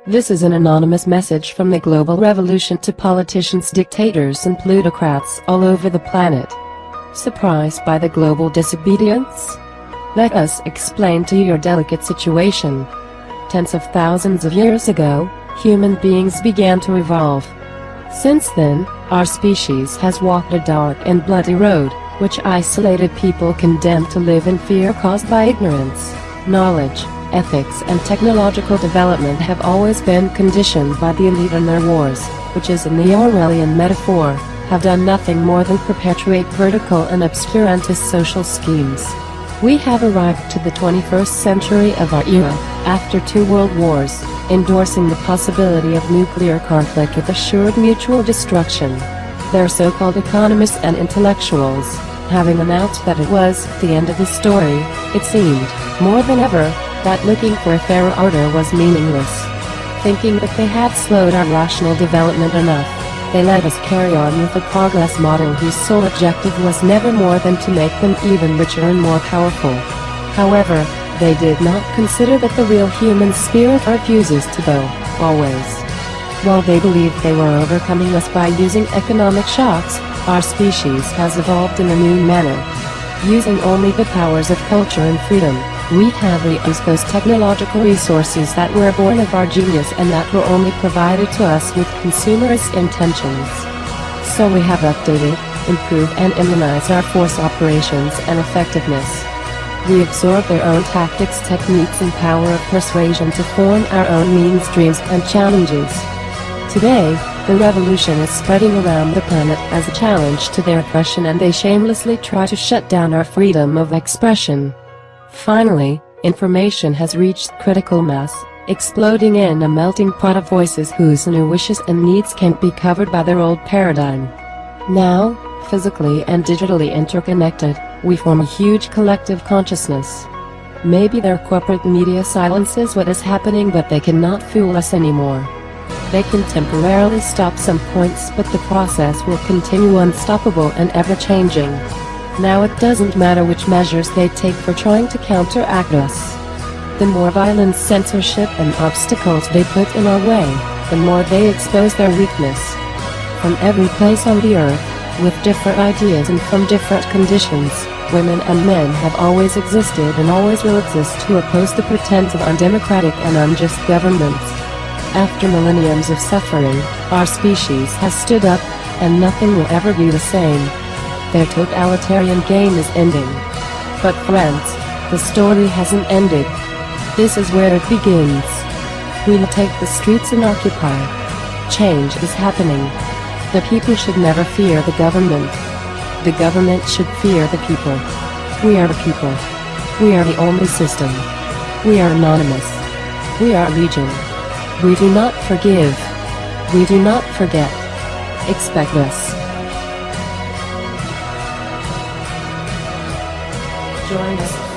This is an anonymous message from the global revolution to politicians, dictators and plutocrats all over the planet. Surprised by the global disobedience? Let us explain to you your delicate situation. Tens of thousands of years ago, human beings began to evolve. Since then, our species has walked a dark and bloody road, which isolated people condemned to live in fear caused by ignorance. Knowledge, ethics and technological development have always been conditioned by the elite and their wars, which is in the Orwellian metaphor, have done nothing more than perpetuate vertical and obscurantist social schemes. We have arrived to the 21st century of our era, after 2 world wars, endorsing the possibility of nuclear conflict with assured mutual destruction. Their so-called economists and intellectuals, having announced that it was the end of the story, it seemed, more than ever, that looking for a fairer order was meaningless. Thinking that they had slowed our rational development enough, they let us carry on with a progress model whose sole objective was never more than to make them even richer and more powerful. However, they did not consider that the real human spirit refuses to bow, always. While they believed they were overcoming us by using economic shocks, our species has evolved in a new manner. Using only the powers of culture and freedom, we have reused those technological resources that were born of our genius and that were only provided to us with consumerist intentions. So we have updated, improved and immunized our force operations and effectiveness. We absorb their own tactics, techniques and power of persuasion to form our own means, dreams and challenges. Today, the revolution is spreading around the planet as a challenge to their oppression, and they shamelessly try to shut down our freedom of expression. Finally, information has reached critical mass, exploding in a melting pot of voices whose new wishes and needs can't be covered by their old paradigm. Now, physically and digitally interconnected, we form a huge collective consciousness. Maybe their corporate media silences what is happening, but they cannot fool us anymore. They can temporarily stop some points, but the process will continue unstoppable and ever-changing. Now it doesn't matter which measures they take for trying to counteract us. The more violence, censorship and obstacles they put in our way, the more they expose their weakness. From every place on the earth, with different ideas and from different conditions, women and men have always existed and always will exist to oppose the pretense of undemocratic and unjust governments. After millenniums of suffering, our species has stood up, and nothing will ever be the same. Their totalitarian game is ending. But friends, the story hasn't ended. This is where it begins. We will take the streets and occupy. Change is happening. The people should never fear the government. The government should fear the people. We are the people. We are the only system. We are anonymous. We are legion. We do not forgive. We do not forget. Expect us. Join us.